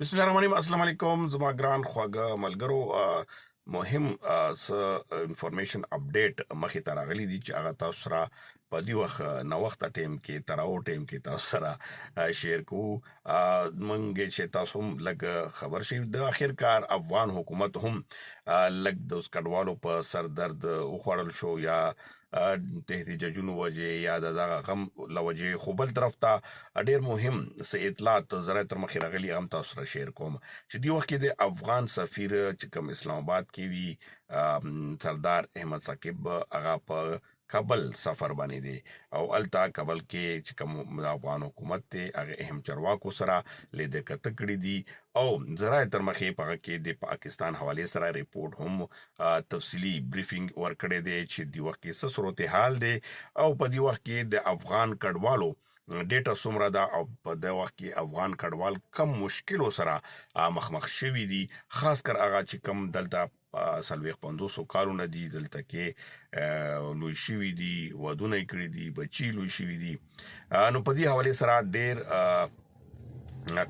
بسم الله الرحمن الرحیم. السلام علیکم زما ګران خواږه ملګرو. مهم انفارمیشن اپډیټ مخې ته راغلی دي چې هغه تاسو سره په دې وخت نوښته ټیم کې تراو ټیم کې تاسو سره شیر کوو. مونږ چې تاسو هم لږ خبر شي د اخر کار افغان حکومت هم لږ د اوس کډوالو په سر درد وخوړل شو یا تهدید ججونو وجه یا د دغه غم لوجه خو بل طرف ته ډیر مهم څه اطلاعات زره تر مخې راغلي هم تاسو سره شیر کوم چې دی وخت کې د افغان سفیر چې کوم اسلام آباد کې وی سردار احمد ثاقب هغه په کابل سفر باندې دی او التا کابل کې چې کوم افغان حکومت ته هغه اهم چارواکو سره لید کته کړی دي او زره تر مخې په کې د پاکستان حواله سره ریپورت هم تفصیلی بریفینګ ورکړی دی چې دی وخت کې صورتحال دی او په دی وخت کې د افغان کډوالو ډیټا څومره ده او په د وخت کې افغان کډوال کم مشکلو سره مخ شوي دي، خاص کر هغه چې کم دلته سلويخ 500 کارونه دي دلته کې لوی شوي دي، ودونه یې کړي دي، بچي لوی شوي دي. نو په دې حواله سره ډیر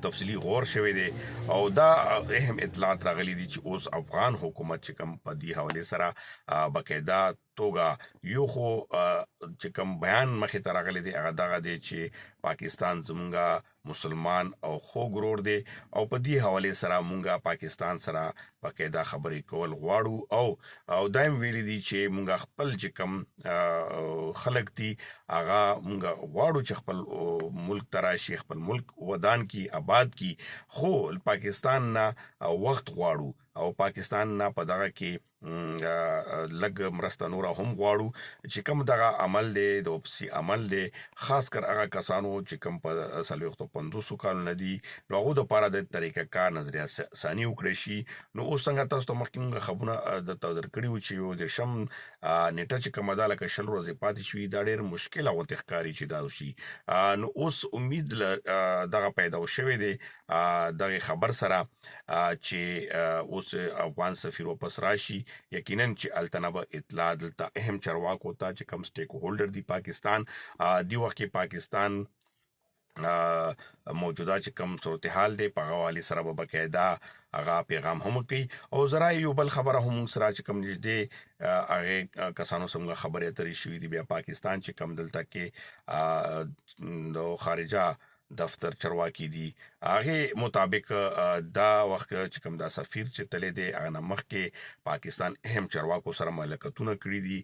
تفصیلی غور شوی دی او دا اهم اطلاعات راغلي دي چې اوس افغان حکومت چې کوم په دې حواله سره باقاعده توګه یو خو چې کوم بیان مخې ته راغلی دی هغه دغه دی چې پاکستان زمونږه مسلمان او خوږ ورور دی او په دې حواله سره مونږه پاکستان سره باقاعده خبرې کول غواړو او دایم ویلي دي چې مونږه خپل چې کوم خلک دي هغه مونږه غواړو چې خپل ملک تراشي، خپل ملک ودان کی آباد کی، خو پاکستان نه وخت غواړو او پاکستان نه په دغه کې لږ مرسته نوره هم غواړو چې کوم دغه عمل دی د اوپسي عمل دی، خاص کر هغه کسانو چې کوم په 500 کالونه دي نو هغو دپاره د طریقه کار نظریه ثاني وکړی شي. نو اوس څنګه تاسو ته مخکې مونږ خبرونه درته درکړي وو چې یو د شم نیټه چې کومه ده لکه 20 ورځې پاتې شوي دا ډېر مشکله غوندې ښکاري چې دا وشي. نو اوس امید دغه پیدا شوی دی دغه خبر سره چې اوس افغان سفیر واپس راشي، یقینا چې التنبه اطلاع دلته اهم چارواکو ته چې کوم سټیک هولډر دی پاکستان دی وخت کې پاکستان موجوده چې کوم صورتحال دی په حواله سره به باقاعده هغه پیغام هم کوي او زرا یو بل خبره هم سره چې کوم نږدې هغه کسانو څنګه خبرې اترې شوې دي بیا پاکستان چې کوم دلته کې د خارجه دفتر چرواکی دي هغه مطابق دا وخت چې کوم دا سفیر چې تللی دی هغه مخکې پاکستان اهم چرواکو سره ملاقاتونه کړي دي.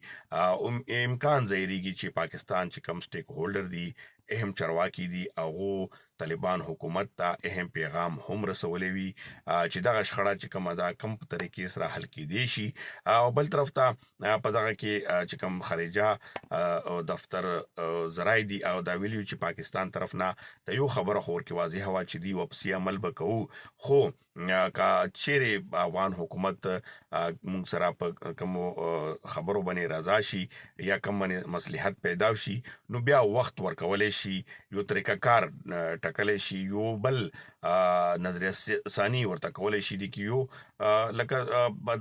امکان ظاهریږي چې پاکستان چې کوم سټیک هولډر دي اهم چرواکی دي هغه طالبان حکومت ته اهم پیغام هم رسولی وي چې دغه شخړه چې کومه ده کوم په طریقې سره حل کیدی شي او بل طرف ته په دغه کې چې کوم خارجه دفتر زرای دي او دا ویلیو چې پاکستان طرف نه د یو خبره خور کې واضح هوا چې دی واپسی عمل وکړو، خو کا چیرې افغان حکومت مونږ سره په کوم خبرو باندې رضا شي یا کوم مصلحت پیدا شي نو بیا وخت ورکولی شي، یو طریقه کار ټاکلی شي، یو بل نظریه ثاني ورته کولی شي دي چې یو لکه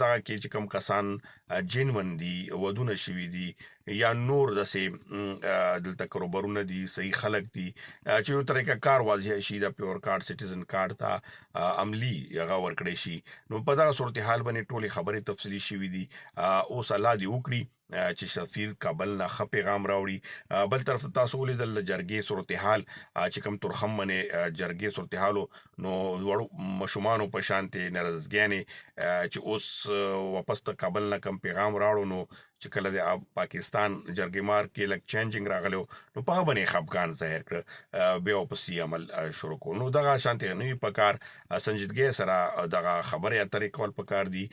دغه کې چې کوم کسان جنون دي، ودونه شوي دي یا نور داسې دلته کاروبارونه دي، صحیح خلک دي چې یو طریقه کار واضح شي د پیور کارت سټیزن کارت ته عملی هغه ورکړی شي. نو په دغه صورتحال باندې ټولې خبرې تفصیلي شوي دي. اوس الله دې وکړي چې سفیر کابل نه ښه پیغام راوړي. بل طرف ته تاسو ولیدل د جرګې صورتحال چې کوم تورخم باندې جرګې صورتحالو نو وړو ماشومانو په شانتې نرزګیانې چې اوس واپس ته کابل نه کوم پیغام راوړو نو چې کله د پاکستان جرګې مار کې لږ چینجنګ راغلو نو په هغه باندې خفګان ظاهر کړه، بیا واپسي عمل شروع کړو. نو دغه شانتې نوي په کار سنجیدګۍ سره دغه خبرې اترې کول پکار دي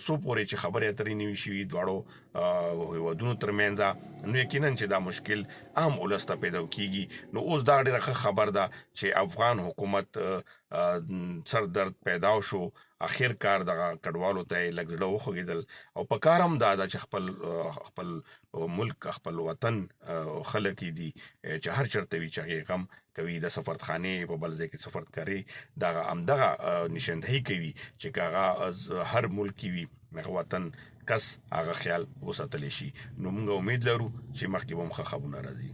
څو پورې چې خبرې اترې نوي شوي دواړو هیوادونو ترمنځ نو یقینا چې دا مشکل عام ولس ته پیدا کیږي. نو اوس دا ډېره ښه خبر ده چې افغان حکومت سر درد پیدا شو، اخر کار دغه کډوالو ته لږ زړه وخوږېدل او په کار هم دا ده چې خپل ملک خپل وطن خلک دي چې هر چېرته وي چې هغې غم کوي د سفارتخانې په بل ځای کې سفارتکاري دغه همدغه نشاندهي کوي چې که هغه هر ملک وي هغه وطن کس هغه خیال وساتلی شي. نو موږ امید لرو چې مخکې به هم ښه خبرونه راځي.